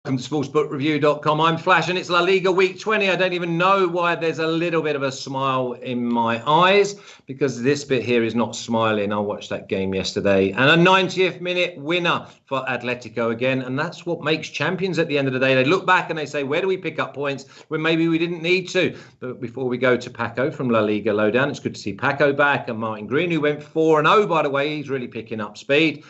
Welcome to sportsbookreview.com. I'm Flash and it's La Liga week 20. I don't even know why there's a little bit of a smile in my eyes because this bit here is not smiling. I watched that game yesterday and a 90th minute winner for Atletico again. And that's what makes champions at the end of the day. They look back and they say, where do we pick up points when maybe we didn't need to? But before we go to Paco from La Liga Lowdown, it's good to see Paco back and Martin Green, who went 4-0, by the way. He's really picking up speed.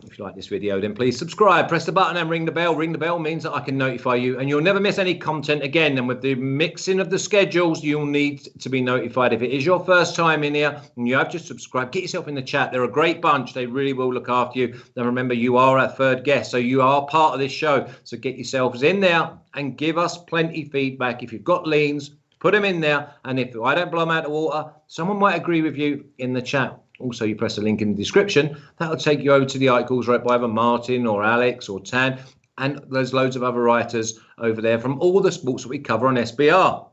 If you like this video, then please subscribe, press the button and ring the bell. Ring the bell means that I can notify you and you'll never miss any content again. And with the mixing of the schedules, you'll need to be notified. If it is your first time in here and you have just subscribed, get yourself in the chat. They're a great bunch. They really will look after you. And remember, you are our third guest, so you are part of this show. So get yourselves in there and give us plenty feedback. If you've got leans, put them in there. And if I don't blow them out of water, someone might agree with you in the chat. Also, you press the link in the description. That'll take you over to the articles right by either Martin or Alex or Tan. And there's loads of other writers over there from all the sports that we cover on SBR.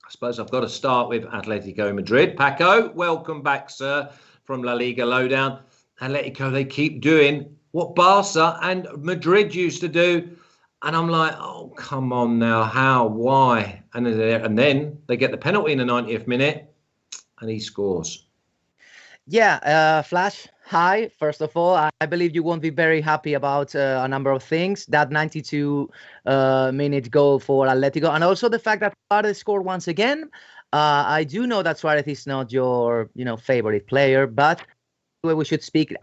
I suppose I've got to start with Atletico Madrid. Paco, welcome back, sir, from La Liga Lowdown. Atletico, they keep doing what Barca and Madrid used to do. And I'm like, oh, come on now. How? Why? And then they get the penalty in the 90th minute and he scores. Yeah, Flash, hi. First of all, I believe you won't be very happy about a number of things. That 92-minute goal for Atletico, and also the fact that Suarez scored once again. I do know that Suarez is not your, favorite player, but we should speak.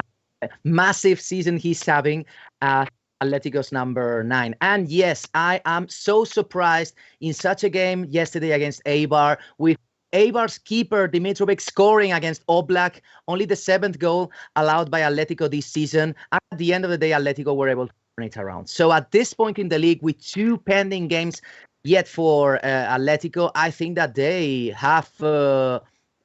Massive season he's having at Atletico's number 9. And yes, I am so surprised in such a game yesterday against Eibar with Eibar's keeper, Dimitrovic, scoring against Oblak, only the 7th goal allowed by Atletico this season. At the end of the day, Atletico were able to turn it around. So at this point in the league, with 2 pending games yet for Atletico, I think that they have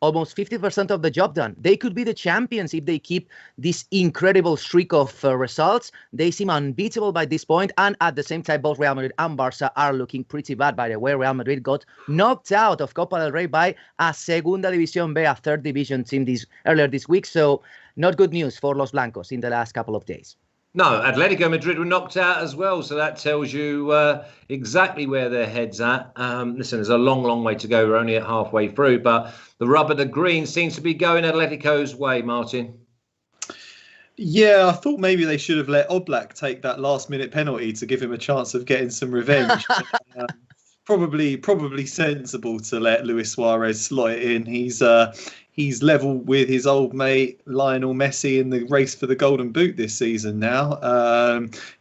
almost 50% of the job done. They could be the champions if they keep this incredible streak of results. They seem unbeatable by this point. And at the same time, both Real Madrid and Barca are looking pretty bad. By the way, Real Madrid got knocked out of Copa del Rey by a Segunda División B, a 3rd division team earlier this week. So not good news for Los Blancos in the last couple of days. No, Atletico Madrid were knocked out as well. So that tells you exactly where their head's at. Listen, there's a long, long way to go. We're only at halfway through. But the rubber, the green, seems to be going Atletico's way, Martin. Yeah, I thought maybe they should have let Oblak take that last-minute penalty to give him a chance of getting some revenge. Probably sensible to let Luis Suarez slot it in. He's level with his old mate Lionel Messi in the race for the Golden Boot this season now.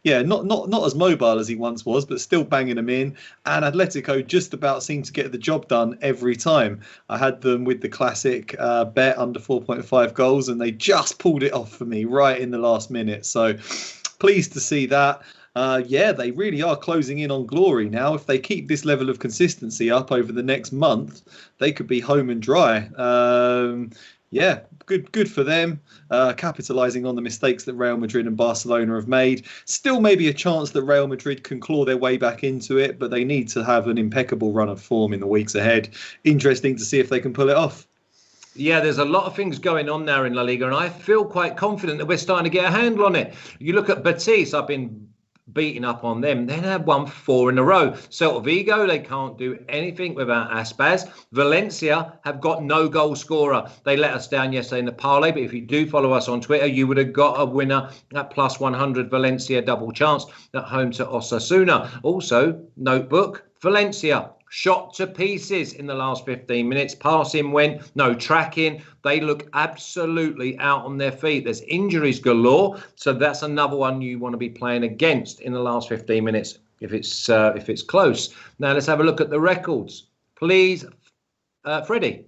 Not as mobile as he once was, but still banging them in. And Atletico just about seem to get the job done every time. I had them with the classic bet under 4.5 goals, and they just pulled it off for me right in the last minute. So pleased to see that. They really are closing in on glory now. If they keep this level of consistency up over the next month, they could be home and dry. Good for them. Capitalising on the mistakes that Real Madrid and Barcelona have made. Still maybe a chance that Real Madrid can claw their way back into it, but they need to have an impeccable run of form in the weeks ahead. Interesting to see if they can pull it off. Yeah, there's a lot of things going on now in La Liga, and I feel quite confident that we're starting to get a handle on it. You look at Betis, I've been beating up on them. They have won 4 in a row. Celta Vigo, they can't do anything without Aspas. Valencia have got no goal scorer. They let us down yesterday in the parlay, but if you do follow us on Twitter, you would have got a winner at plus 100 Valencia double chance at home to Osasuna. Also, notebook, Valencia shot to pieces in the last 15 minutes. Passing went, no tracking. They look absolutely out on their feet. There's injuries galore. So that's another one you want to be playing against in the last 15 minutes if it's close. Now let's have a look at the records. Please, Freddie.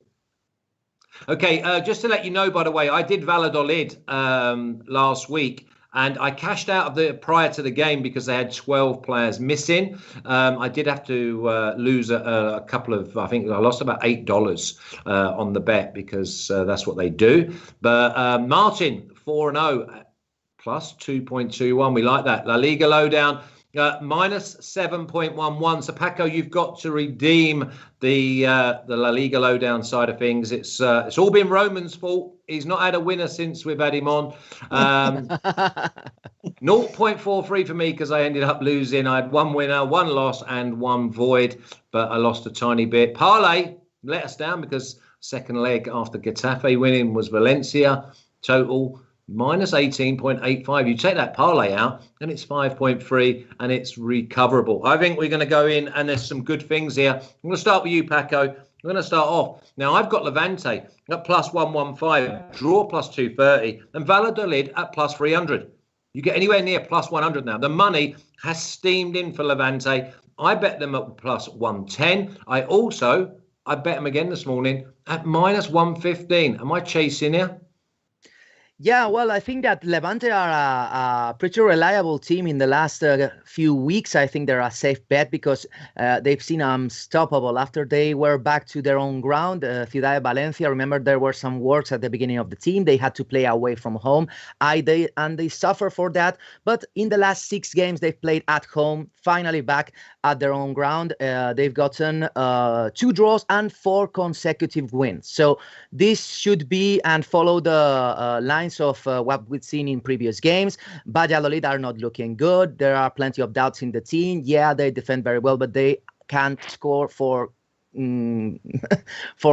Okay, just to let you know, by the way, I did Valladolid last week. And I cashed out of the prior to the game because they had 12 players missing. I did have to lose a couple of, I think I lost about $8 on the bet because that's what they do. But Martin, 4-0 plus 2.21. We like that. La Liga Lowdown. minus 7.11. So Paco, you've got to redeem the La Liga Lowdown side of things. It's all been Roman's fault. He's not had a winner since we've had him on. 0.43 for me because I ended up losing. I had one winner, one loss, and one void, but I lost a tiny bit. Parlay let us down because second leg after Getafe winning was Valencia. Total minus 18.85. You take that parlay out and it's 5.3 and it's recoverable. I think we're going to go in and there's some good things here. I'm going to start with you, Paco. I'm going to start off. Now, I've got Levante at plus 115, draw plus 230, and Valladolid at plus 300. You get anywhere near plus 100 now. The money has steamed in for Levante. I bet them at plus 110. I bet them again this morning at minus 115. Am I chasing here? Yeah, well, I think that Levante are a pretty reliable team in the last few weeks. I think they're a safe bet because they've seen unstoppable after they were back to their own ground. Ciudad de Valencia, remember there were some works at the beginning of the team. They had to play away from home. They suffer for that. But in the last 6 games, they've played at home, finally back at their own ground. They've gotten 2 draws and 4 consecutive wins. So this should be and follow the line of what we've seen in previous games. Valladolid are not looking good. There are plenty of doubts in the team. Yeah, they defend very well, but they can't score for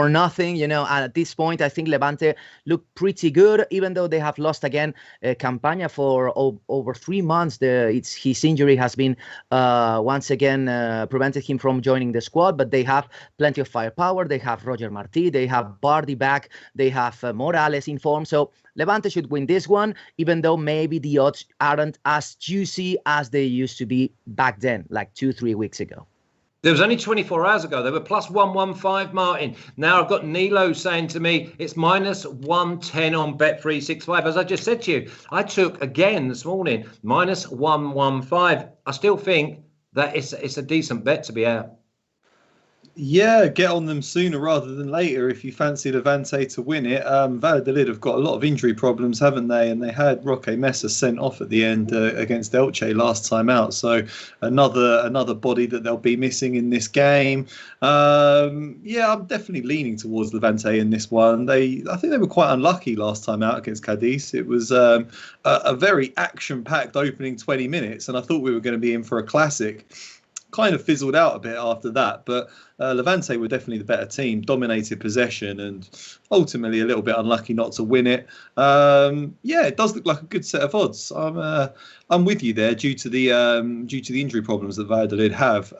nothing, and at this point I think Levante look pretty good, even though they have lost again Campaña for over 3 months. His injury has been once again prevented him from joining the squad, but they have plenty of firepower. They have Roger Martí, they have Bardi back, they have Morales in form, so Levante should win this one, even though maybe the odds aren't as juicy as they used to be back then, like 2-3 weeks ago. There was only 24 hours ago. They were plus 115, Martin. Now I've got Nilo saying to me, it's minus 110 on Bet365. As I just said to you, I took again this morning, minus 115. I still think that it's a decent bet to be out. Yeah, get on them sooner rather than later if you fancy Levante to win it. Valladolid have got a lot of injury problems, haven't they? And they had Roque Mesa sent off at the end against Elche last time out. So another body that they'll be missing in this game. I'm definitely leaning towards Levante in this one. I think they were quite unlucky last time out against Cadiz. It was a very action-packed opening 20 minutes, and I thought we were going to be in for a classic. Kind of fizzled out a bit after that, but Levante were definitely the better team, dominated possession, and ultimately a little bit unlucky not to win it. It does look like a good set of odds. I'm with you there due to the injury problems that Valladolid have,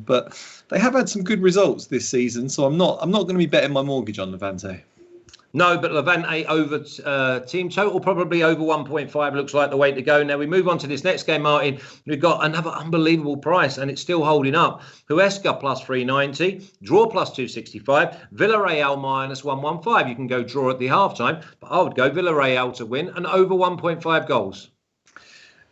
but they have had some good results this season, so I'm not going to be betting my mortgage on Levante. No, but Levante over team total, probably over 1.5 looks like the way to go. Now we move on to this next game, Martin. We've got another unbelievable price and it's still holding up. Huesca plus 390, draw plus 265, Villarreal minus 115. You can go draw at the halftime, but I would go Villarreal to win and over 1.5 goals.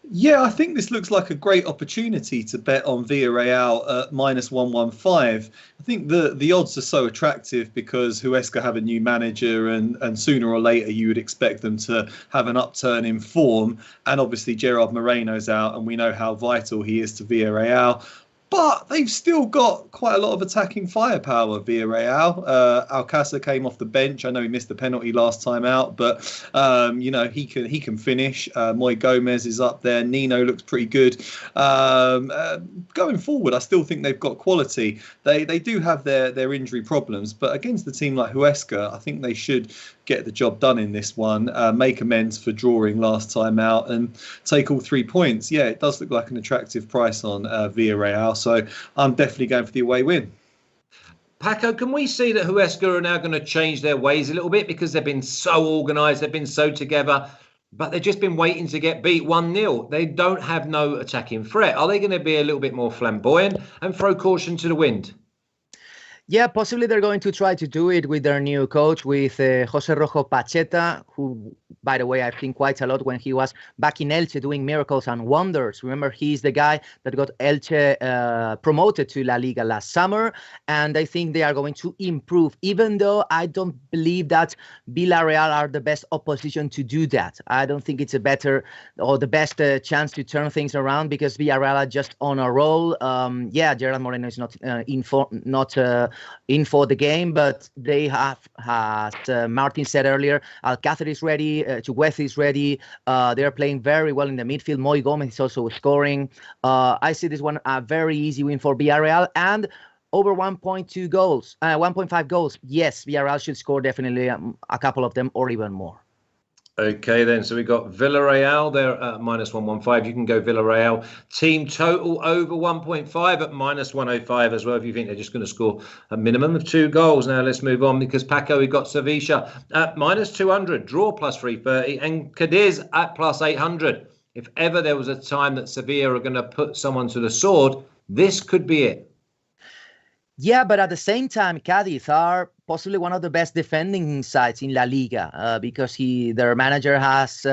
Yeah, I think this looks like a great opportunity to bet on Villarreal at minus 115. I think the odds are so attractive because Huesca have a new manager and sooner or later you would expect them to have an upturn in form. And obviously Gerard Moreno's out and we know how vital he is to Villarreal. But they've still got quite a lot of attacking firepower, Villarreal. Alcácer came off the bench. I know he missed the penalty last time out, but he can finish. Moy Gomez is up there. Nino looks pretty good. Going forward, I still think they've got quality. They do have their injury problems, but against a team like Huesca, I think they should get the job done in this one, make amends for drawing last time out and take all 3 points. Yeah, it does look like an attractive price on Villarreal, so I'm definitely going for the away win. Paco, can we see that Huesca are now going to change their ways a little bit because they've been so organised, they've been so together, but they've just been waiting to get beat 1-0. They don't have no attacking threat. Are they going to be a little bit more flamboyant and throw caution to the wind? Yeah, possibly they're going to try to do it with their new coach, with Jose Rojo Pacheta, who, by the way, I've seen quite a lot when he was back in Elche doing miracles and wonders. Remember, he's the guy that got Elche promoted to La Liga last summer, and I think they are going to improve, even though I don't believe that Villarreal are the best opposition to do that. I don't think it's a better or the best chance to turn things around, because Villarreal are just on a roll. Gerard Moreno is not in for the game, but they have, as Martin said earlier, Alcácer is ready, Chukwueze is ready. They are playing very well in the midfield. Moy Gomez is also scoring. I see this one a very easy win for Villarreal, and over 1.2 goals, 1.5 goals. Yes, Villarreal should score definitely a couple of them or even more. Okay, then. So we got Villarreal there at -115. You can go Villarreal. Team total over 1.5 at -105 as well, if you think they're just going to score a minimum of 2 goals. Now let's move on, because Paco, we got Sevilla at -200, draw +330, and Cadiz at +800. If ever there was a time that Sevilla are going to put someone to the sword, this could be it. Yeah, but at the same time, Cadiz are possibly one of the best defending sides in La Liga, because their manager has,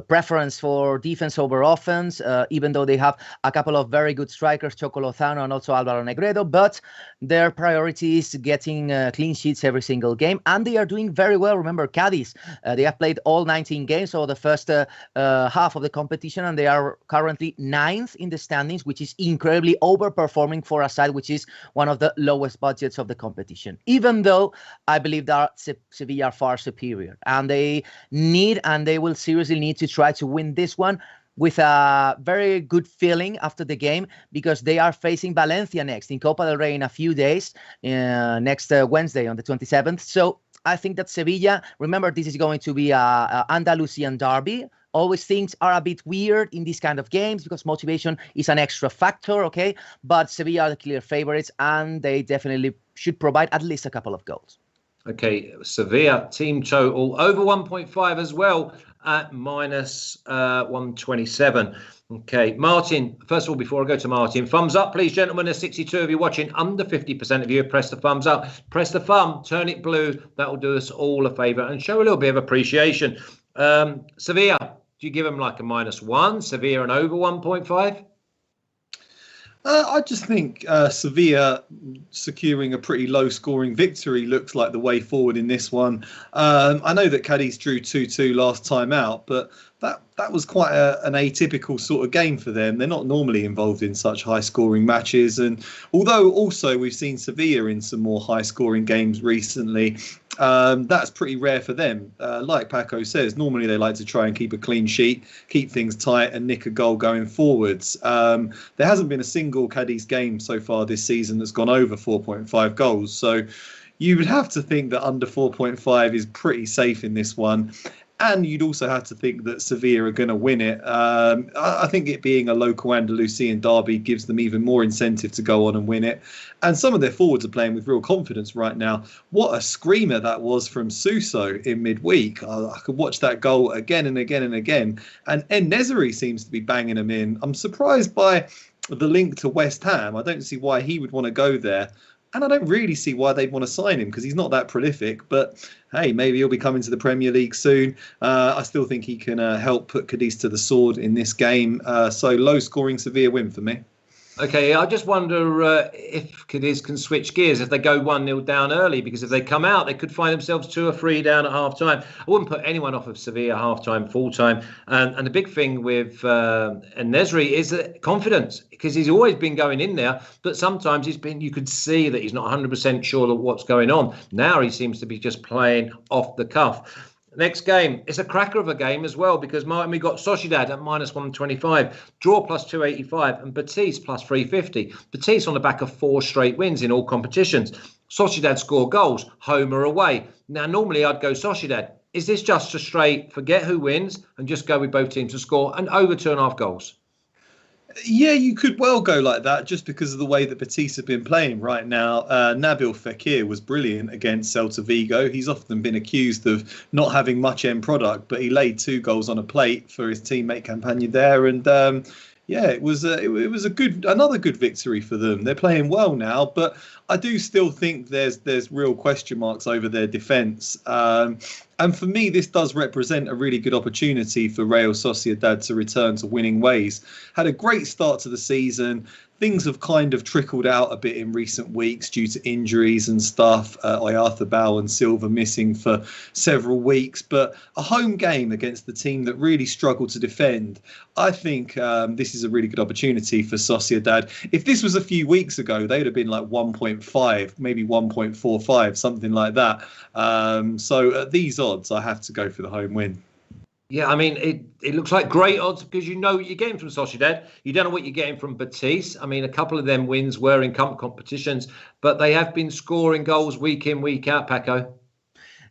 preference for defense over offense, even though they have a couple of very good strikers, Choco Lozano and also Álvaro Negredo, but their priority is getting clean sheets every single game, and they are doing very well. Remember, Cadiz, they have played all 19 games, so the first half of the competition, and they are currently 9th in the standings, which is incredibly overperforming for a side which is one of the lowest budgets of the competition. Even though I believe that Sevilla are far superior, and they will seriously need to try to win this one with a very good feeling after the game, because they are facing Valencia next in Copa del Rey in a few days, next Wednesday on the 27th. So I think that Sevilla, remember, this is going to be a Andalusian derby. Always things are a bit weird in these kind of games because motivation is an extra factor, okay? But Sevilla are the clear favorites, and they definitely should provide at least a couple of goals. Okay, Sevilla team total over 1.5 as well at -127. Okay, Martin, first of all, before I go to Martin, thumbs up, please, gentlemen. There's 62 of you watching. Under 50% of you have pressed the thumbs up. Press the thumb, turn it blue. That will do us all a favour and show a little bit of appreciation. Sevilla, do you give them like a -1? Sevilla and over 1.5? I just think Sevilla securing a pretty low-scoring victory looks like the way forward in this one. I know that Cadiz drew 2-2 last time out, but that was quite an atypical sort of game for them. They're not normally involved in such high-scoring matches, and although also we've seen Sevilla in some more high-scoring games recently, that's pretty rare for them. Like Paco says, normally they like to try and keep a clean sheet, keep things tight and nick a goal going forwards. There hasn't been a single Cadiz game so far this season that's gone over 4.5 goals. So you would have to think that under 4.5 is pretty safe in this one. And you'd also have to think that Sevilla are going to win it. I think it being a local Andalusian derby gives them even more incentive to go on and win it. And some of their forwards are playing with real confidence right now. What a screamer that was from Suso in midweek. I could watch that goal again and again and again. And En-Nesyri seems to be banging them in. I'm surprised by the link to West Ham. I don't see why he would want to go there. And I don't really see why they'd want to sign him, because he's not that prolific. But hey, maybe he'll be coming to the Premier League soon. I still think he can help put Cadiz to the sword in this game. So low-scoring Sevilla win for me. Okay, I just wonder if Cadiz can switch gears if they go 1-0 down early, because if they come out, they could find themselves 2 or 3 down at half-time. I wouldn't put anyone off of Sevilla half-time, full-time. And the big thing with En-Nesyri is confidence, because he's always been going in there, but sometimes you could see that he's not 100% sure of what's going on. Now he seems to be just playing off the cuff. Next game, it's a cracker of a game as well, because Martin, we got Sociedad at -125, draw +285, and Betis +350. Betis on the back of 4 straight wins in all competitions. Sociedad score goals, home or away. Now, normally I'd go Sociedad. Is this just a straight forget who wins and just go with both teams to score and over 2.5 goals? Yeah, you could well go like that, just because of the way that Betis have been playing right now. Nabil Fekir was brilliant against Celta Vigo. He's often been accused of not having much end product, but he laid 2 goals on a plate for his teammate Campaña there. And yeah, it was another good victory for them. They're playing well now, but I do still think there's real question marks over their defence. And for me, this does represent a really good opportunity for Real Sociedad to return to winning ways. Had a great start to the season. Things have kind of trickled out a bit in recent weeks due to injuries and stuff. Oyarzabal and Silva missing for several weeks. But a home game against the team that really struggled to defend, I think this is a really good opportunity for Sociedad. If this was a few weeks ago, they'd have been like 1.5, maybe 1.45, something like that. So at these odds, I have to go for the home win. Yeah, I mean, it looks like great odds because you know what you're getting from Sociedad. You don't know what you're getting from Betis. I mean, a couple of them wins were in cup competitions, but they have been scoring goals week in, week out, Paco.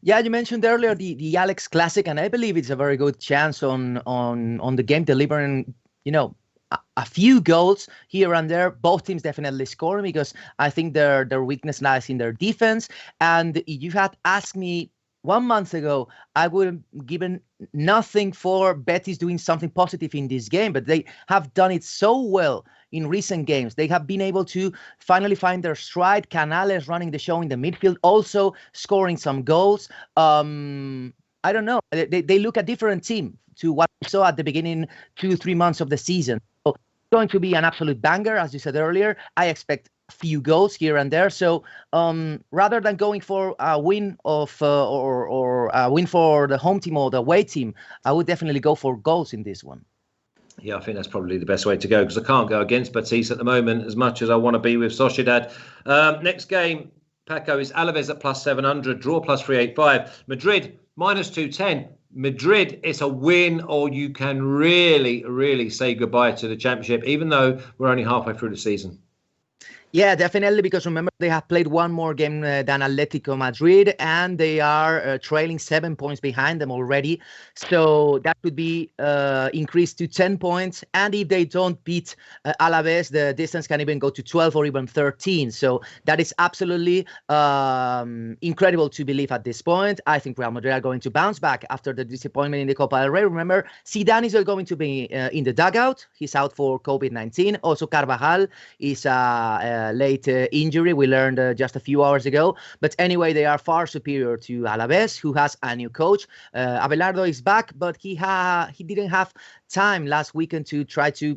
Yeah, you mentioned earlier the Alex Classic, and I believe it's a very good chance on the game, delivering, a few goals here and there. Both teams definitely scoring because I think their weakness lies in their defense. And if you had asked me 1 month ago, I would have given nothing for Betis doing something positive in this game, but they have done it so well in recent games. They have been able to finally find their stride. Canales running the show in the midfield, also scoring some goals. I don't know. They look a different team to what we saw at the beginning 2-3 months of the season. So it's going to be an absolute banger, as you said earlier. I expect few goals here and there. So rather than going for a win or a win for the home team or the away team, I would definitely go for goals in this one. Yeah, I think that's probably the best way to go because I can't go against Betis at the moment as much as I want to be with Sociedad. Next game, Paco, is Alaves at plus 700, draw plus 385, Madrid minus 210. Madrid, it's a win or you can really, really say goodbye to the championship, even though we're only halfway through the season. Yeah, definitely, because remember, they have played one more game than Atletico Madrid, and they are trailing 7 points behind them already. So that could be increased to 10 points. And if they don't beat Alaves, the distance can even go to 12 or even 13. So that is absolutely incredible to believe at this point. I think Real Madrid are going to bounce back after the disappointment in the Copa del Rey. Remember, Zidane is going to be in the dugout. He's out for COVID-19. Also, Carvajal is late injury, we learned just a few hours ago. But anyway, they are far superior to Alaves, who has a new coach. Abelardo is back, but he didn't have time last weekend to try to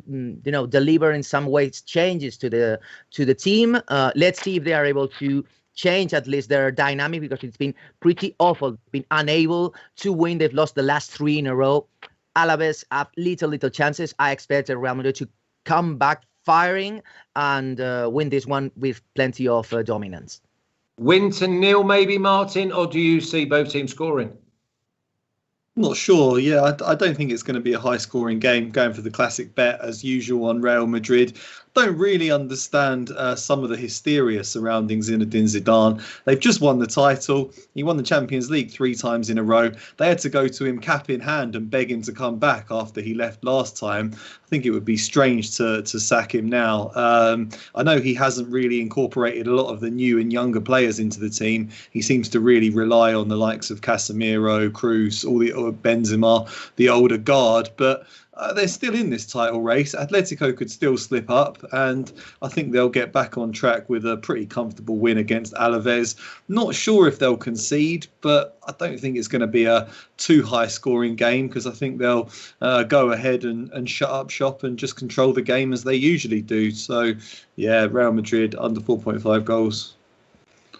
deliver in some ways changes to the team. Let's see if they are able to change at least their dynamic, because it's been pretty awful. Been unable to win. They've lost the last 3 in a row. Alaves have little chances. I expect Real Madrid to come back firing and win this one with plenty of dominance. Win to nil, maybe, Martin, or do you see both teams scoring? Not sure. Yeah, I don't think it's going to be a high-scoring game. Going for the classic bet as usual on Real Madrid. Don't really understand some of the hysteria surrounding Zinedine Zidane. They've just won the title. He won the Champions League 3 times in a row. They had to go to him cap in hand and beg him to come back after he left last time. I think it would be strange to sack him now. I know he hasn't really incorporated a lot of the new and younger players into the team. He seems to really rely on the likes of Casemiro, Cruz, all the Benzema, the older guard, but they're still in this title race. Atletico could still slip up, and I think they'll get back on track with a pretty comfortable win against Alaves. Not sure if they'll concede, but I don't think it's going to be a too high-scoring game, because I think they'll go ahead and shut up shop and just control the game as they usually do. So, yeah, Real Madrid under 4.5 goals.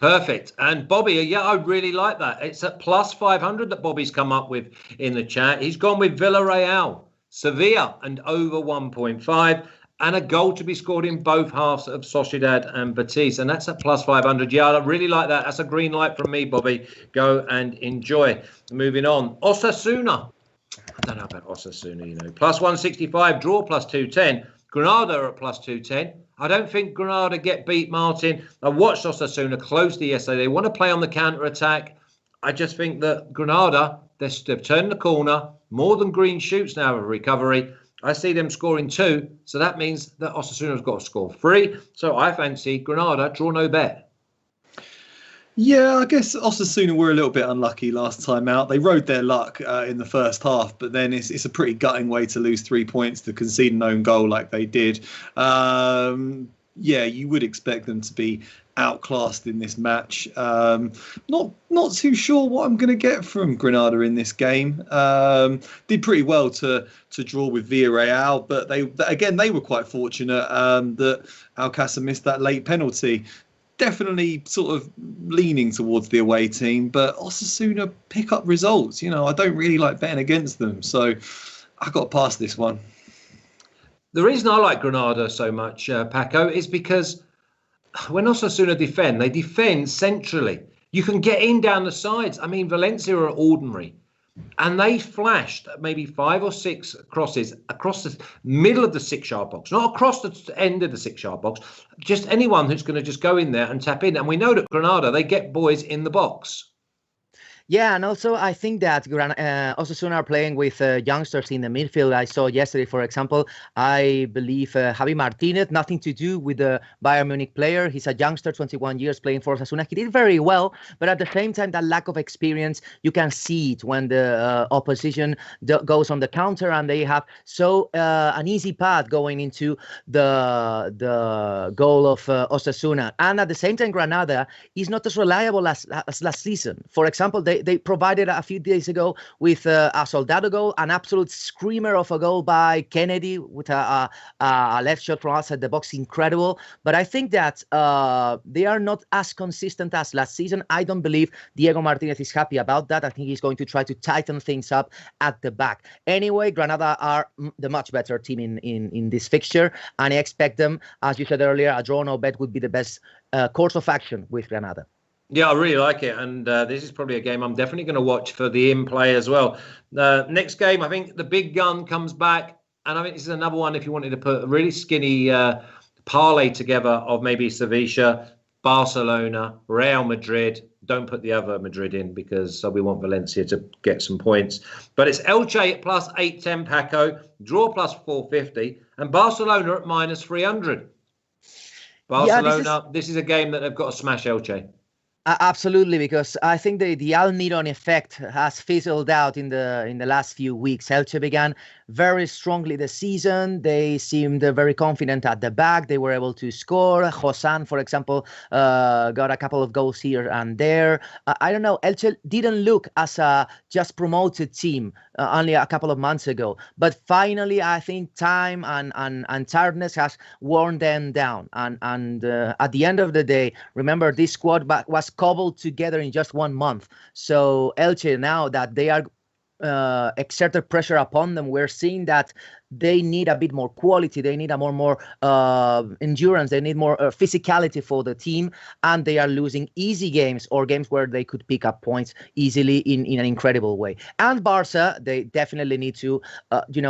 Perfect. And Bobby, yeah, I really like that. It's at plus 500 that Bobby's come up with in the chat. He's gone with Villarreal, Sevilla, and over 1.5, and a goal to be scored in both halves of Sociedad and Betis. And that's at plus 500. Yeah, I really like that. That's a green light from me, Bobby. Go and enjoy. Moving on. Osasuna. I don't know about Osasuna, plus 165, draw plus 210. Granada at plus 210. I don't think Granada get beat, Martin. I watched Osasuna closely yesterday. They want to play on the counter-attack. I just think that Granada, they've turned the corner. More than green shoots now of recovery. I see them scoring 2. So that means that Osasuna's got to score 3. So I fancy Granada, draw no bet. Yeah, I guess Osasuna were a little bit unlucky last time out. They rode their luck in the first half, but then it's a pretty gutting way to lose 3 points to concede an own goal like they did. Yeah, you would expect them to be outclassed in this match. Not too sure what I'm going to get from Granada in this game. Did pretty well to draw with Villarreal, but they were quite fortunate that Alcácer missed that late penalty. Definitely sort of leaning towards the away team, but Osasuna pick up results. I don't really like betting against them, so I got past this one. The reason I like Granada so much, Paco, is because when Osasuna defend, they defend centrally. You can get in down the sides. I mean, Valencia are ordinary. And they flashed maybe 5 or 6 crosses across the middle of the 6-yard box, not across the end of the 6-yard box, just anyone who's going to just go in there and tap in. And we know that Granada, they get boys in the box. Yeah, and also I think that Osasuna are playing with youngsters in the midfield. I saw yesterday, for example, I believe Javi Martinez, nothing to do with the Bayern Munich player. He's a youngster, 21 years, playing for Osasuna. He did very well, but at the same time, that lack of experience, you can see it when the opposition goes on the counter and they have an easy path going into the goal of Osasuna. And at the same time, Granada is not as reliable as last season. For example, they provided a few days ago with a Soldado goal, an absolute screamer of a goal by Kennedy with a left shot from outside the box, incredible. But I think that they are not as consistent as last season. I don't believe Diego Martinez is happy about that. I think he's going to try to tighten things up at the back. Anyway, Granada are the much better team in this fixture, and I expect them, as you said earlier, a draw no bet would be the best course of action with Granada. Yeah, I really like it. And this is probably a game I'm definitely going to watch for the in-play as well. Next game, I think the big gun comes back. And I think this is another one if you wanted to put a really skinny parlay together of maybe Sevilla, Barcelona, Real Madrid. Don't put the other Madrid in because we want Valencia to get some points. But it's Elche at plus 810, Paco, draw plus 450, and Barcelona at minus 300. Barcelona, this is a game that they've got to smash Elche. Absolutely, because I think the Almiron effect has fizzled out in the last few weeks. Elche began very strongly the season. They seemed very confident at the back. They were able to score. Hosan, for example, got a couple of goals here and there. I don't know. Elche didn't look as a just promoted team only a couple of months ago. But finally, I think time and tiredness has worn them down. And at the end of the day, remember, this squad was cobbled together in just 1 month. So Elche, now that they are exerted pressure upon them, we're seeing that they need a bit more quality. They need a more endurance. They need more physicality for the team, and they are losing easy games or games where they could pick up points easily in an incredible way. And Barca, they definitely need to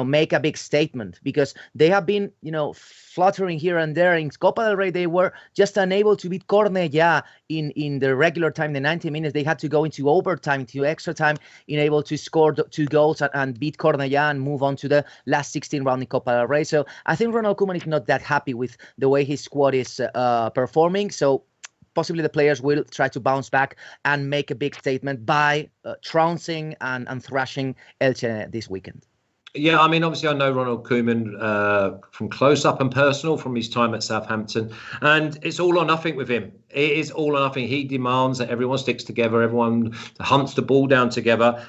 make a big statement, because they have been fluttering here and there in Copa del Rey. They were just unable to beat Cornellà in the regular time, the 90 minutes. They had to go into overtime, into extra time, able to score 2 goals and beat Cornellà and move on to the last 16 round in Copa del Rey. So I think Ronald Koeman is not that happy with the way his squad is performing. So possibly the players will try to bounce back and make a big statement by trouncing and thrashing Elche this weekend. Yeah, I mean, obviously, I know Ronald Koeman from close up and personal from his time at Southampton, and it's all or nothing with him. It is all or nothing. He demands that everyone sticks together, everyone hunts the ball down together.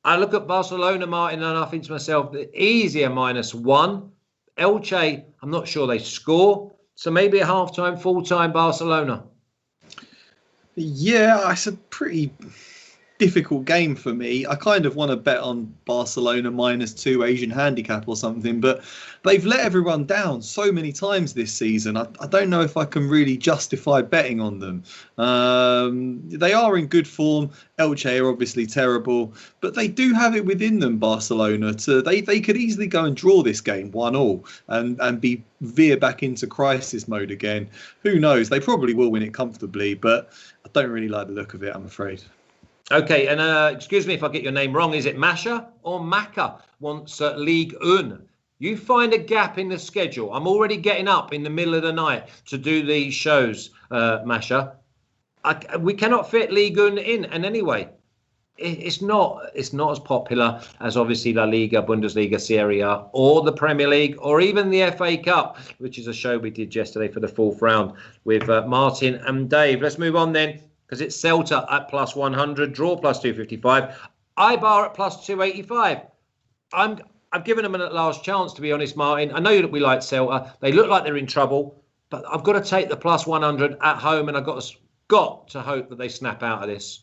I look at Barcelona, Martin, and I think to myself, easier -1. Elche, I'm not sure they score, so maybe a half-time, full-time Barcelona. Yeah, it's a pretty difficult game for me. I kind of want to bet on Barcelona -2 Asian handicap or something, but they've let everyone down so many times this season. I don't know if I can really justify betting on them. They are in good form. Elche are obviously terrible, but they do have it within them, Barcelona. They could easily go and draw this game 1-1 and veer back into crisis mode again. Who knows? They probably will win it comfortably, but I don't really like the look of it, I'm afraid. Okay, and excuse me if I get your name wrong. Is it Masha or Maka wants Ligue 1? You find a gap in the schedule. I'm already getting up in the middle of the night to do these shows, Masha. we cannot fit Ligue 1 in. And anyway, it's not as popular as obviously La Liga, Bundesliga, Serie A, or the Premier League, or even the FA Cup, which is a show we did yesterday for the fourth round with Martin and Dave. Let's move on then, because it's Celta at plus 100, draw plus 255, Eibar at plus 285. I've given them a last chance, to be honest, Martin. I know that we like Celta. They look like they're in trouble, but I've got to take the plus 100 at home, and I've got to hope that they snap out of this.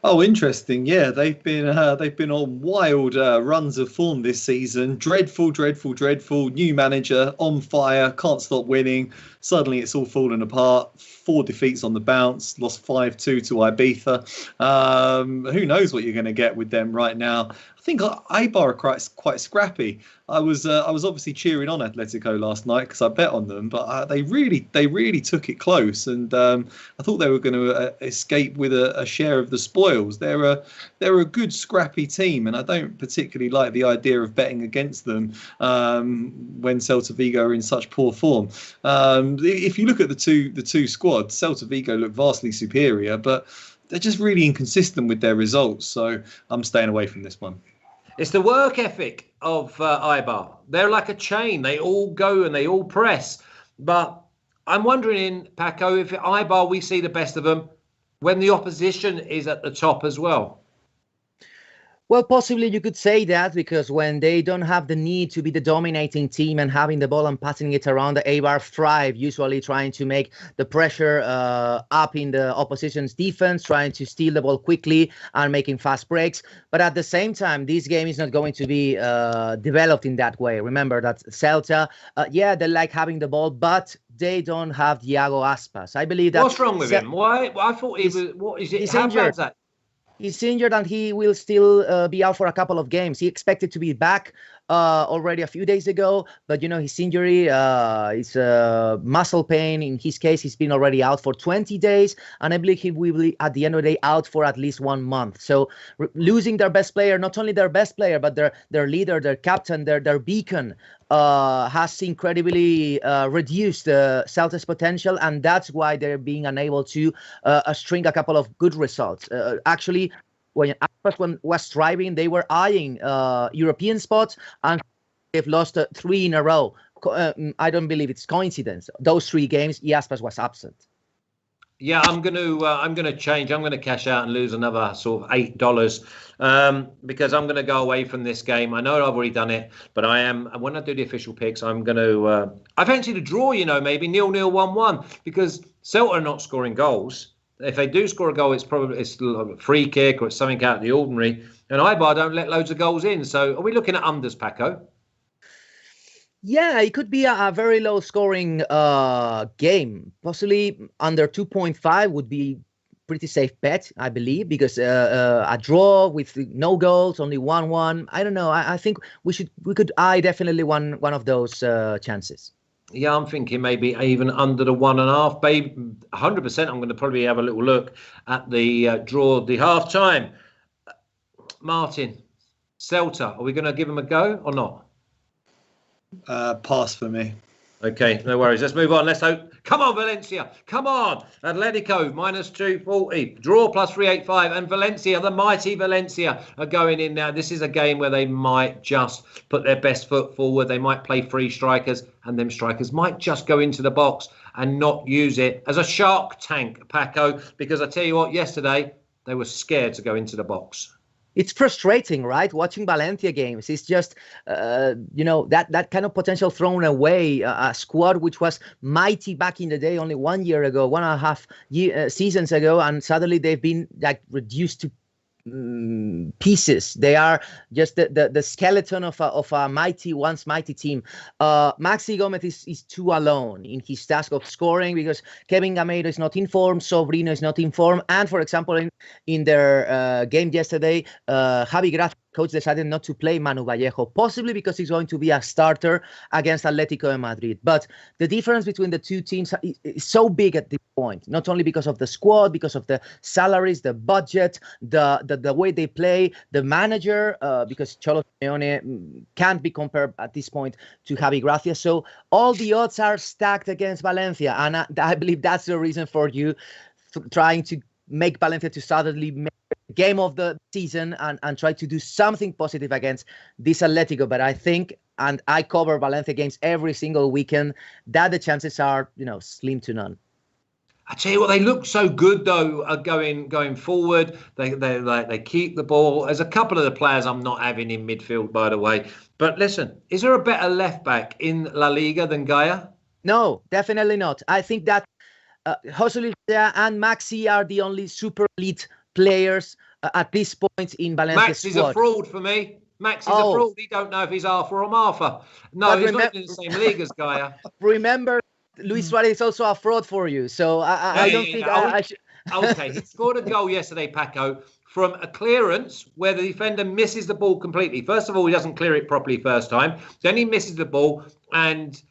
Oh, interesting. Yeah, they've been on wild runs of form this season. Dreadful. New manager, on fire, can't stop winning. Suddenly it's all fallen apart. 4 defeats on the bounce, lost 5-2 to Ibiza. Who knows what you're going to get with them right now. I think Eibar are quite scrappy. I was obviously cheering on Atletico last night because I bet on them, but they really took it close, and I thought they were going to escape with a share of the spoils. They're a good scrappy team, and I don't particularly like the idea of betting against them when Celta Vigo are in such poor form. If you look at the two squads, Celta Vigo look vastly superior, but they're just really inconsistent with their results. So I'm staying away from this one. It's the work ethic of Eibar. They're like a chain. They all go and they all press. But I'm wondering, Paco, if at Eibar we see the best of them when the opposition is at the top as well. Well, possibly you could say that, because when they don't have the need to be the dominating team and having the ball and passing it around, the Eibar thrive, usually trying to make the pressure up in the opposition's defense, trying to steal the ball quickly and making fast breaks. But at the same time, this game is not going to be developed in that way. Remember that Celta, they like having the ball, but they don't have Thiago Aspas. I believe that. What's wrong with him? Why? I thought he was. What is it? He's How injured. bad's that? He's injured and he will still be out for a couple of games. He expected to be back already a few days ago, but his injury is muscle pain. In his case, he's been already out for 20 days, and I believe he will be at the end of the day out for at least 1 month. So losing their best player, not only their best player, but their leader, their captain, their beacon, has incredibly reduced Celta's potential, and that's why they're being unable to string a couple of good results. Actually, when Aspas was thriving, they were eyeing European spots, and they've lost 3 in a row. I don't believe it's coincidence. Those 3 games, Aspas was absent. Yeah, I'm gonna change. I'm gonna cash out and lose another sort of $8 because I'm gonna go away from this game. I know I've already done it, but I am. When I do the official picks, I'm gonna. I fancy the draw. Maybe 0-0, 1-1, because Celta are not scoring goals. If they do score a goal, it's a free kick or it's something out of the ordinary. And Eibar don't let loads of goals in. So are we looking at unders, Paco? Yeah, it could be a very low scoring game. Possibly under 2.5 would be pretty safe bet, I believe, because a draw with no goals, only 1-1. I don't know. I think we could eye definitely one of those chances. Yeah, I'm thinking maybe even under the 1.5. Babe, 100%. I'm going to probably have a little look at the draw, the half time. Martin, Celta, are we going to give them a go or not? Pass for me. Okay, no worries. Let's move on. Let's hope. Come on, Valencia. Come on. Atletico, minus 240. Draw plus 385. And Valencia, the mighty Valencia, are going in now. This is a game where they might just put their best foot forward. They might play 3 strikers, and them strikers might just go into the box and not use it as a shark tank, Paco, because I tell you what, yesterday, they were scared to go into the box. It's frustrating, right? Watching Valencia games. It's just, that kind of potential thrown away. A squad which was mighty back in the day, only 1 year ago, 1.5 seasons ago, and suddenly they've been reduced to pieces. They are just the skeleton of a once mighty team. Maxi Gomez is too alone in his task of scoring because Kevin Gameiro is not in form, Sobrino is not in form, and for example in their game yesterday, Javi Gracia, coach, decided not to play Manu Vallejo, possibly because he's going to be a starter against Atletico de Madrid. But the difference between the two teams is so big at this point, not only because of the squad, because of the salaries, the budget, the way they play, the manager, because Cholo Simeone can't be compared at this point to Javi Gracia. So all the odds are stacked against Valencia, and I believe that's the reason for you trying to make Valencia to suddenly make the game of the season and try to do something positive against this Atletico. But I think, and I cover Valencia games every single weekend, that the chances are, slim to none. I tell you what, they look so good though. Going forward, they keep the ball. There's a couple of the players I'm not having in midfield, by the way. But listen, is there a better left back in La Liga than Gaia? No, definitely not. I think that José and Maxi are the only super elite players at this point in Valencia's Max is squad. a fraud for me. Max is a fraud. He don't know if he's Arthur or Martha. No, he's not in the same league as Gaia. Remember, Luis Suarez is also a fraud for you. So I don't think I should. Okay, he scored a goal yesterday, Paco, from a clearance where the defender misses the ball completely. First of all, he doesn't clear it properly first time. Then he misses the ball and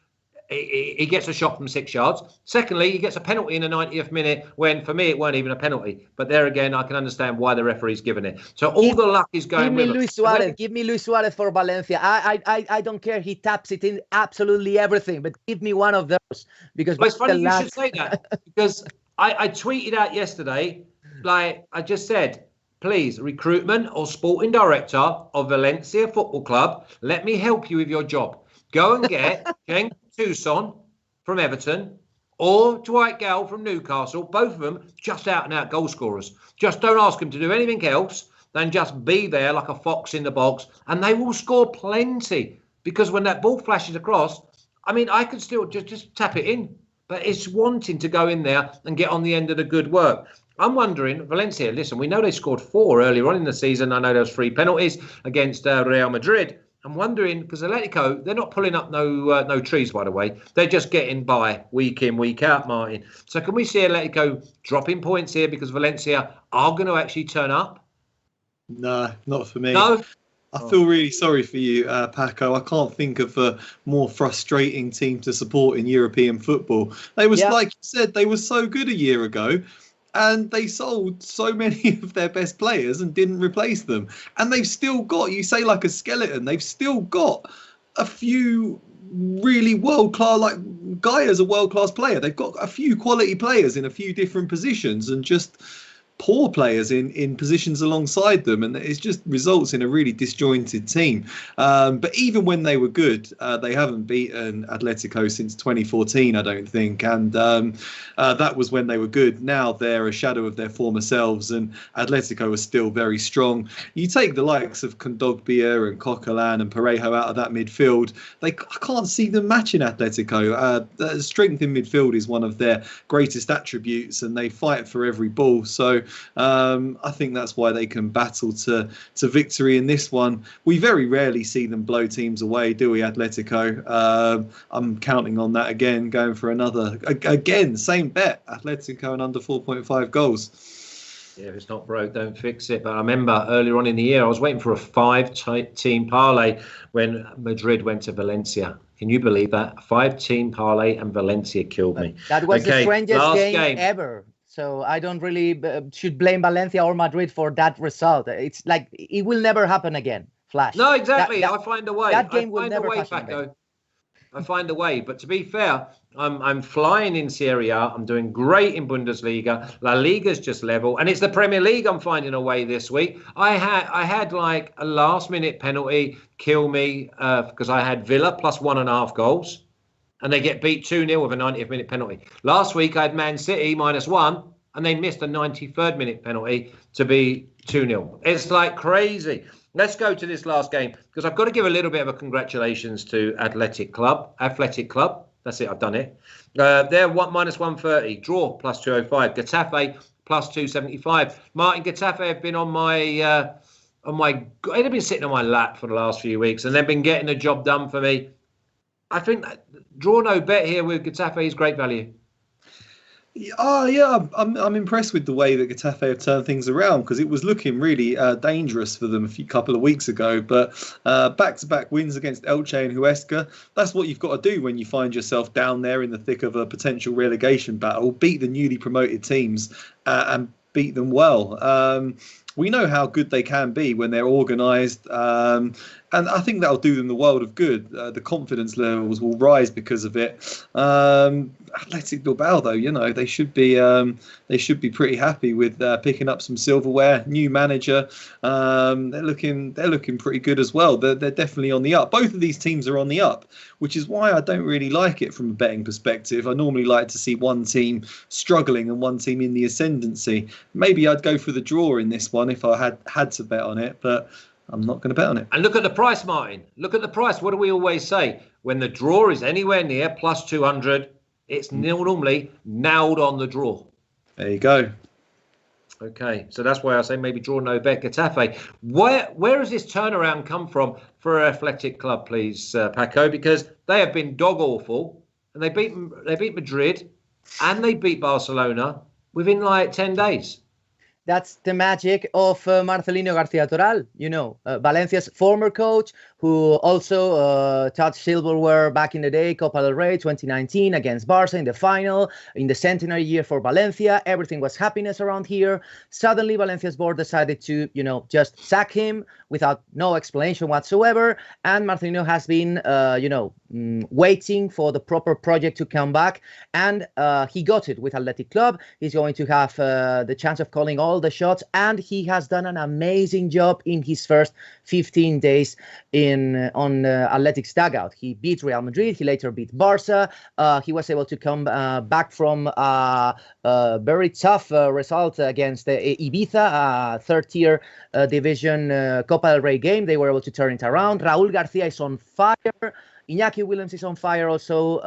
he gets a shot from 6 yards. Secondly, he gets a penalty in the 90th minute when, for me, it weren't even a penalty. But there again, I can understand why the referee's given it. So all the luck is going with him. Give me Luis Suarez for Valencia. I don't care. He taps it in absolutely everything. But give me one of those. Because it's funny you should say that. Because I tweeted out yesterday, like I just said, please, recruitment or sporting director of Valencia Football Club, let me help you with your job. Go and get Cenk Tosun from Everton or Dwight Gale from Newcastle, both of them just out and out goal scorers. Just don't ask them to do anything else than just be there like a fox in the box, and they will score plenty. Because when that ball flashes across, I mean, I could still just tap it in, but it's wanting to go in there and get on the end of the good work. I'm wondering, Valencia, listen, we know they scored 4 earlier on in the season. I know there was 3 penalties against Real Madrid. I'm wondering, because Atletico, they're not pulling up no trees, by the way. They're just getting by week in, week out, Martin. So can we see Atletico dropping points here because Valencia are going to actually turn up? No, not for me. No? I feel really sorry for you, Paco. I can't think of a more frustrating team to support in European football. They was, like you said, they were so good a year ago. And they sold so many of their best players and didn't replace them. And they've still got, you say like a skeleton, they've still got a few really world-class, like Gaia's a world-class player. They've got a few quality players in a few different positions and just poor players in positions alongside them, and it just results in a really disjointed team. But even when they were good, they haven't beaten Atletico since 2014, I don't think, and that was when they were good. Now they're a shadow of their former selves, and Atletico are still very strong. You take the likes of Kondogbia and Coquelin and Parejo out of that midfield, I can't see them matching Atletico. The strength in midfield is one of their greatest attributes, and they fight for every ball. So I think that's why they can battle to victory in this one. We very rarely see them blow teams away, do we, Atletico? I'm counting on that again, going for another, again, same bet, Atletico and under 4.5 goals. Yeah, if it's not broke, don't fix it. But I remember earlier on in the year, I was waiting for a 5-team parlay when Madrid went to Valencia. Can you believe that? 5-team parlay and Valencia killed me. That was the strangest game ever. So I don't really should blame Valencia or Madrid for that result. It's like it will never happen again. Flash. No, exactly. I find a way. That game will never happen. I find a way. But to be fair, I'm flying in Serie A. I'm doing great in Bundesliga. La Liga's just level, and it's the Premier League. I'm finding a way this week. I had like a last-minute penalty kill me because I had Villa plus 1.5 goals. And they get beat 2-0 with a 90th minute penalty. Last week, I had Man City -1, and they missed a 93rd minute penalty to be 2-0. It's like crazy. Let's go to this last game, because I've got to give a little bit of a congratulations to Athletic Club. That's it, I've done it. They're -130. Draw +205. Getafe +275. Martin, Getafe have been they've been sitting on my lap for the last few weeks, and they've been getting the job done for me. I think that draw no bet here with Getafe is great value. Yeah, I'm impressed with the way that Getafe have turned things around, because it was looking really dangerous for them a couple of weeks ago. But back-to-back wins against Elche and Huesca, that's what you've got to do when you find yourself down there in the thick of a potential relegation battle. Beat the newly promoted teams and beat them well. we know how good they can be when they're organised. And I think that'll do them the world of good. The confidence levels will rise because of it. Athletic Bilbao, though, they should be pretty happy with picking up some silverware. New manager, they're looking pretty good as well. They're definitely on the up. Both of these teams are on the up, which is why I don't really like it from a betting perspective. I normally like to see one team struggling and one team in the ascendancy. Maybe I'd go for the draw in this one if I had to bet on it, but I'm not going to bet on it. And look at the price, Martin. Look at the price. What do we always say? When the draw is anywhere near plus 200, it's normally nailed on the draw. There you go. Okay, so that's why I say maybe draw no bet Getafe. Where has this turnaround come from for an athletic club, please, Paco? Because they have been dog awful, and they beat Madrid, and they beat Barcelona within like 10 days. That's the magic of Marcelino García Toral, Valencia's former coach, who also touched silverware back in the day, Copa del Rey 2019 against Barca in the final, in the centenary year for Valencia. Everything was happiness around here. Suddenly, Valencia's board decided to, just sack him without no explanation whatsoever. And Marcelino has been, waiting for the proper project to come back. And he got it with Athletic Club. He's going to have the chance of calling all the shots, and he has done an amazing job in his first 15 days on Athletic's dugout. He beat Real Madrid. He later beat Barca. He was able to come back from a very tough result against Ibiza, third-tier division Copa del Rey game. They were able to turn it around. Raúl García is on fire. Iñaki Williams is on fire also.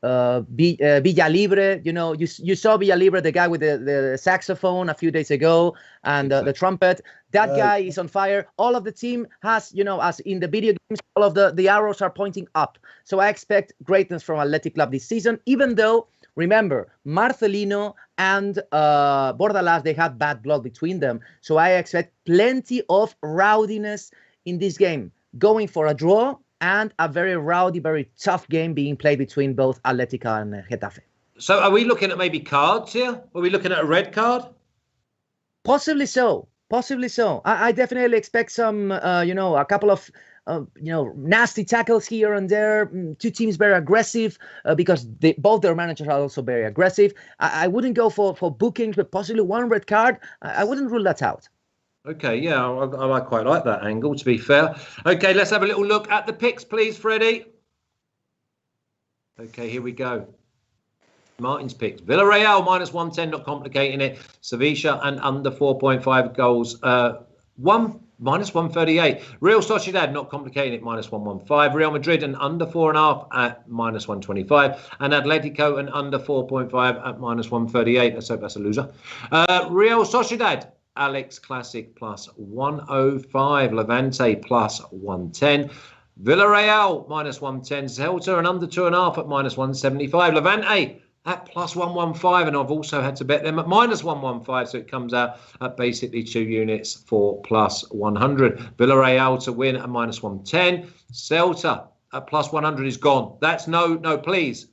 Villalibre, you saw Villalibre, the guy with the saxophone a few days ago, and the trumpet. That guy is on fire. All of the team has, as in the video games, all of the arrows are pointing up. So I expect greatness from Athletic Club this season, even though, remember, Marcelino and Bordalas, they had bad blood between them. So I expect plenty of rowdiness in this game, going for a draw, and a very rowdy, very tough game being played between both Atletico and Getafe. So are we looking at maybe cards here? Are we looking at a red card? Possibly so. I definitely expect some, a couple of, nasty tackles here and there. Two teams very aggressive because both their managers are also very aggressive. I wouldn't go for bookings, but possibly one red card. I wouldn't rule that out. Okay, yeah, I quite like that angle, to be fair. Okay, let's have a little look at the picks, please, Freddie. Okay, here we go. Martin's picks. Villarreal, minus 110, not complicating it. Sevilla and under 4.5 goals. Minus 138. Real Sociedad, not complicating it, minus 115. Real Madrid and under 4.5 at minus 125. And Atletico and under 4.5 at minus 138. Let's hope that's a loser. Real Sociedad. Alex Classic plus 105, Levante plus 110, Villarreal minus 110, Celta and under 2.5 at minus 175, Levante at plus 115, and I've also had to bet them at minus 115, so it comes out at basically 2 units for plus 100. Villarreal to win at minus 110, Celta at plus 100 is gone. That's no, please,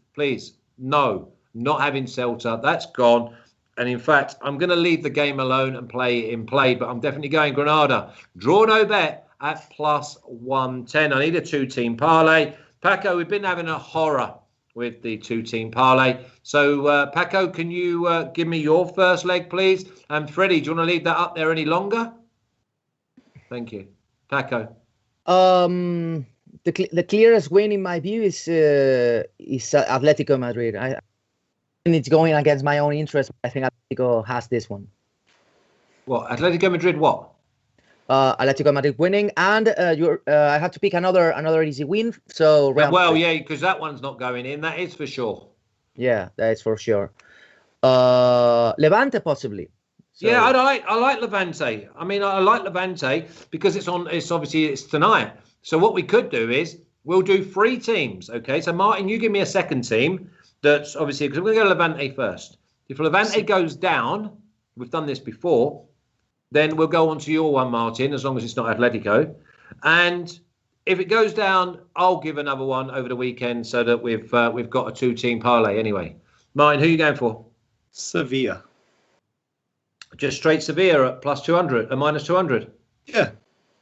no, not having Celta, that's gone. And in fact, I'm going to leave the game alone and play it in play, but I'm definitely going Granada. Draw no bet at plus 110. I need a 2-team parlay. Paco, we've been having a horror with the 2-team parlay. So, Paco, can you give me your first leg, please? And Freddie, do you want to leave that up there any longer? Thank you. Paco. The clearest win, in my view, is Atletico Madrid. And it's going against my own interest. I think Atletico has this one. What? Atletico Madrid what? Atletico Madrid winning. And I have to pick another easy win. So yeah, because that one's not going in. That is for sure. Yeah, that is for sure. Levante, possibly. So. Yeah, I like Levante. I mean, I like Levante because it's tonight. So what we could do is we'll do 3 teams. Okay, so Martin, you give me a second team. That's obviously, because I'm going to go Levante first. If Levante goes down, we've done this before, then we'll go on to your one, Martin, as long as it's not Atletico. And if it goes down, I'll give another one over the weekend so that we've got a 2-team parlay anyway. Martin, who are you going for? Sevilla. Just straight Sevilla at plus 200, minus 200. Yeah.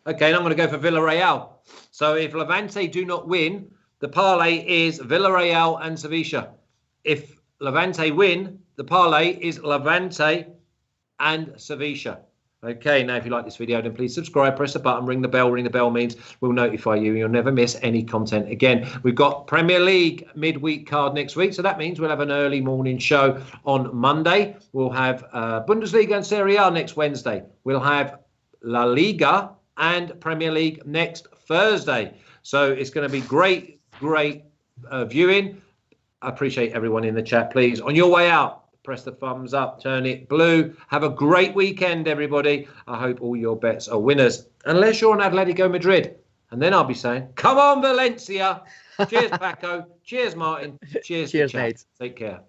Okay, and I'm going to go for Villarreal. So if Levante do not win, the parlay is Villarreal and Sevilla. If Levante win, the parlay is Levante and Sevilla. Okay, now if you like this video, then please subscribe, press the button, ring the bell. Ring the bell means we'll notify you. You'll never miss any content again. We've got Premier League midweek card next week, so that means we'll have an early morning show on Monday. We'll have Bundesliga and Serie A next Wednesday. We'll have La Liga and Premier League next Thursday. So it's going to be great viewing. I appreciate everyone in the chat. Please, on your way out, press the thumbs up, turn it blue. Have a great weekend, everybody. I hope all your bets are winners, unless you're on Atletico Madrid. And then I'll be saying, come on, Valencia. Cheers, Paco. Cheers, Martin. Cheers, Cheers, mate. Take care.